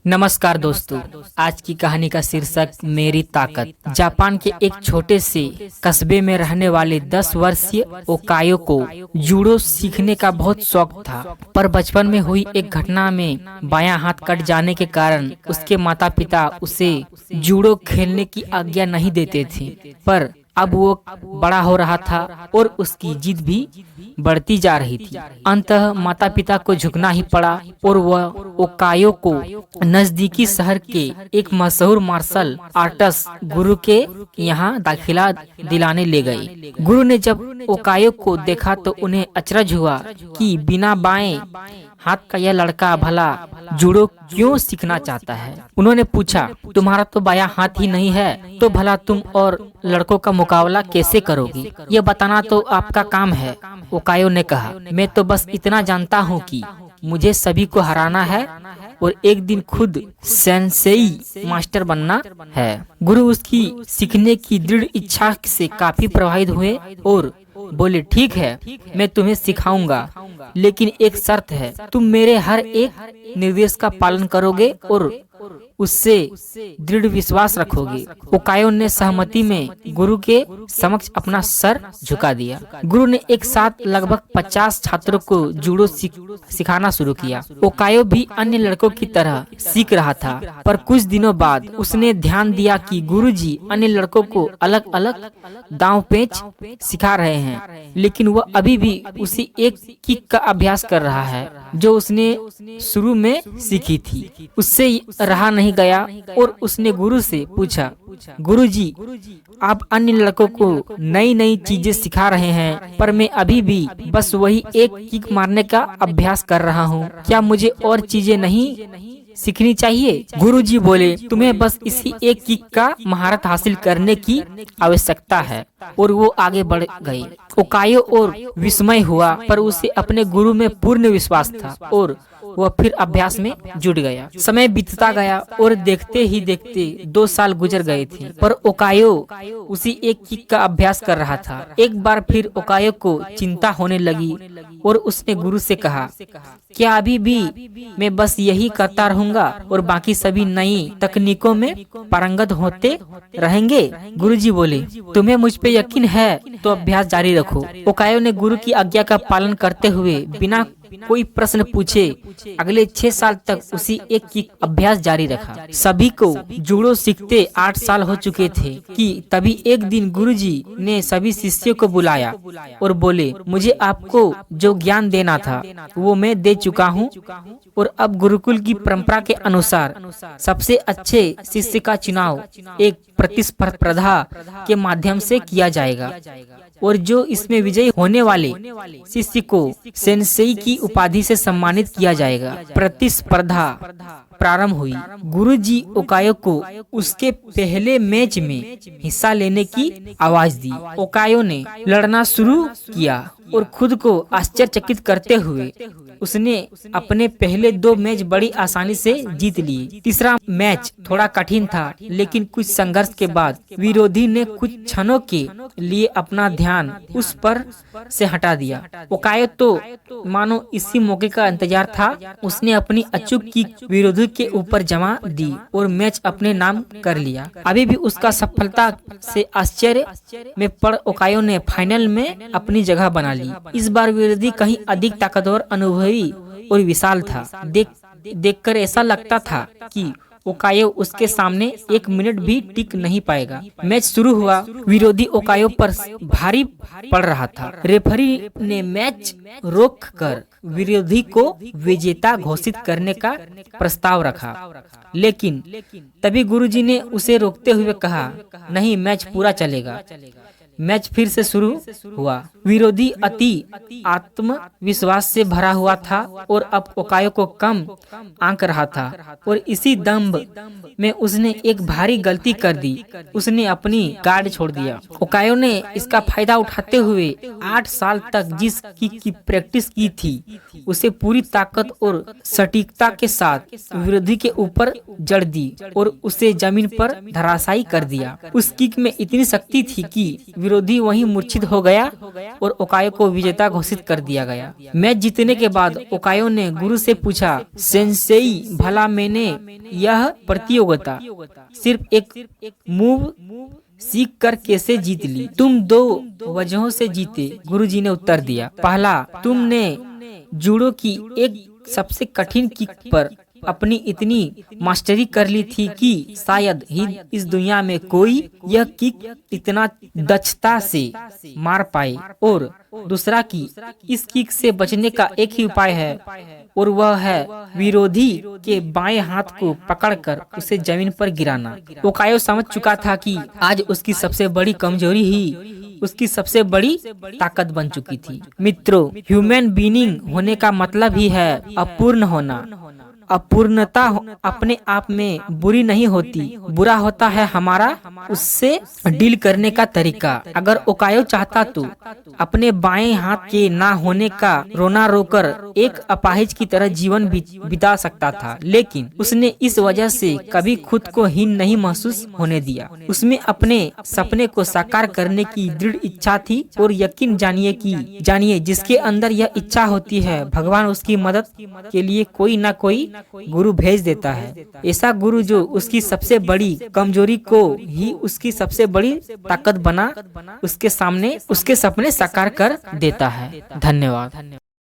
नमस्कार दोस्तों, आज की कहानी का शीर्षक मेरी ताकत। जापान के एक छोटे से कस्बे में रहने वाले 10 वर्षीय ओकायो को जूडो सीखने का बहुत शौक था, पर बचपन में हुई एक घटना में बायां हाथ कट जाने के कारण उसके माता पिता उसे जूडो खेलने की आज्ञा नहीं देते थे। पर अब वो बड़ा हो रहा था और उसकी जिद भी बढ़ती जा रही थी। अंततः माता पिता को झुकना ही पड़ा और वह ओकायो को नजदीकी शहर के एक मशहूर मार्शल आर्टिस्ट गुरु के यहाँ दाखिला दिलाने ले गए। गुरु ने जब ओकायो को देखा तो उन्हें अचरज हुआ कि बिना बाएं हाथ का यह लड़का भला जूडो क्यों सीखना चाहता है। उन्होंने पूछा, तुम्हारा तो बायां हाथ ही नहीं है, तो भला तुम और लड़कों का मुकाबला कैसे करोगे? यह बताना तो आपका काम है। ओकायो ने कहा, मैं तो बस इतना जानता हूँ कि मुझे सभी को हराना है और एक दिन खुद सेंसेई मास्टर बनना है। गुरु उसकी सीखने की दृढ़ इच्छा से काफी प्रभावित हुए और बोले, ठीक है, मैं तुम्हें सिखाऊंगा, लेकिन एक शर्त है, तुम मेरे हर एक निर्देश का पालन करोगे और उससे दृढ़ विश्वास रखोगे। ओकायो ने सहमति में गुरु के समक्ष अपना सर झुका दिया। गुरु ने एक साथ लगभग 50 छात्रों को जूडो सिखाना शुरू किया। ओकायो भी अन्य लड़कों की तरह सीख रहा था, पर कुछ दिनों बाद उसने ध्यान दिया कि गुरुजी अन्य लड़कों को अलग अलग दांव पेच सिखा रहे हैं, लेकिन वह अभी भी उसी एक किक का अभ्यास कर रहा है जो उसने शुरू में सीखी थी। उससे रहा नहीं गया और उसने गुरु से पूछा, गुरुजी, आप अन्य लड़कों को नई नई चीजें सिखा रहे हैं, पर मैं अभी भी बस वही एक किक मारने का अभ्यास कर रहा हूँ। क्या मुझे और चीजें नहीं सीखनी चाहिए? गुरुजी बोले, तुम्हें बस इसी एक किक का महारत हासिल करने की आवश्यकता है। और वो आगे बढ़ गए। ओकायो और विस्मय हुआ, पर उसे अपने गुरु में पूर्ण विश्वास था और वह फिर अभ्यास में जुट गया। समय बीतता गया और देखते ही देखते 2 साल गुजर गए थे, पर ओकायो उसी एक किक का अभ्यास कर रहा था। एक बार फिर ओकायो को चिंता होने लगी और उसने गुरु से कहा, क्या अभी भी मैं बस यही करता रहूंगा और बाकी सभी नई तकनीकों में पारंगत होते रहेंगे? गुरुजी बोले, तुम्हें मुझ पे यकीन है तो अभ्यास जारी रखो। ओकायो ने गुरु की आज्ञा का पालन करते हुए बिना कोई प्रश्न पूछे अगले 6 साल तक उसी एक की अभ्यास जारी रखा। सभी को जूडो सीखते 8 साल हो चुके थे कि तभी एक दिन गुरुजी ने सभी शिष्यों को बुलाया और बोले, मुझे आपको जो ज्ञान देना था वो मैं दे चुका हूँ और अब गुरुकुल की परंपरा के अनुसार सबसे अच्छे शिष्य का चुनाव एक प्रतिस्पर्धा के माध्यम से किया जाएगा और जो इसमें विजयी होने वाले शिष्य को सेंसेई की उपाधि से सम्मानित किया जाएगा। प्रतिस्पर्धा प्रारंभ हुई। गुरुजी ओकायो को उसके पहले मैच में हिस्सा लेने की आवाज दी। ओकायो ने लड़ना शुरू किया और खुद को आश्चर्यचकित करते हुए उसने अपने पहले 2 मैच बड़ी आसानी से जीत लिए। तीसरा मैच थोड़ा कठिन था, लेकिन कुछ संघर्ष के बाद विरोधी ने कुछ क्षणों के लिए अपना ध्यान उस पर से हटा दिया। ओकायो तो मानो इसी मौके का इंतजार था। उसने अपनी अचूक किक विरोधी के ऊपर जमा दी और मैच अपने नाम कर लिया। अभी भी उसका सफलता से आश्चर्य में पड़ ओकायो ने फाइनल में अपनी जगह बना ली। इस बार विरोधी कहीं अधिक ताकतवर, अनुभवी और विशाल था। देखकर ऐसा लगता था कि ओकायो उसके सामने 1 मिनट भी टिक नहीं पाएगा। मैच शुरू हुआ। विरोधी ओकायो पर भारी पड़ रहा था। रेफरी ने मैच रोककर विरोधी को विजेता घोषित करने का प्रस्ताव रखा, लेकिन तभी गुरुजी ने उसे रोकते हुए कहा, नहीं, मैच पूरा चलेगा। मैच फिर से शुरू हुआ। विरोधी अति आत्मविश्वास से भरा हुआ था और अब ओकायो को कम आंक रहा था और इसी दंभ में उसने एक भारी गलती कर दी। उसने अपनी गार्ड छोड़ दिया। ओकायो ने इसका फायदा उठाते हुए 8 साल तक जिस किक की प्रैक्टिस की थी उसे पूरी ताकत और सटीकता के साथ विरोधी के ऊपर जड़ दी और उसे जमीन पर धराशायी कर दिया। उस किक में इतनी शक्ति थी कि विरोधी वहीं मूर्छित हो गया और ओकायो को विजेता घोषित कर दिया गया। मैच जीतने के बाद ओकायो ने गुरु से पूछा, सेंसेई, भला मैंने यह प्रतियोगिता सिर्फ एक मूव सीख कर कैसे जीत ली? तुम 2 वजहों से जीते, गुरुजी ने उत्तर दिया। पहला, तुमने जूडो की एक सबसे कठिन किक पर अपनी इतनी मास्टरी कर ली थी कि शायद ही इस दुनिया में कोई यह किक इतना दक्षता से मार पाए। और दूसरा कि इस किक से बचने का एक ही उपाय है और वह है विरोधी के बाएं हाथ को पकड़कर उसे जमीन पर गिराना। ओकायो समझ चुका था कि आज उसकी सबसे बड़ी कमजोरी ही उसकी सबसे बड़ी ताकत बन चुकी थी। मित्रों, ह्यूमन बीइंग होने का मतलब ही है अपूर्ण होना। अपूर्णता अपने आप में बुरी नहीं होती, बुरा होता है हमारा उससे डील करने का तरीका। अगर ओकायो चाहता तो अपने बाएं हाथ के ना होने का रोना रोकर एक अपाहिज की तरह जीवन बिता सकता था, लेकिन उसने इस वजह से कभी खुद को हीन नहीं महसूस होने दिया। उसमें अपने सपने को साकार करने की दृढ़ इच्छा थी और यकीन जानिए जिसके अंदर यह इच्छा होती है, भगवान उसकी मदद के लिए कोई ना कोई गुरु भेज देता है। ऐसा गुरु जो उसकी सबसे बड़ी कमजोरी को ही उसकी सबसे बड़ी ताकत बना उसके सामने उसके सपने साकार कर देता है। धन्यवाद।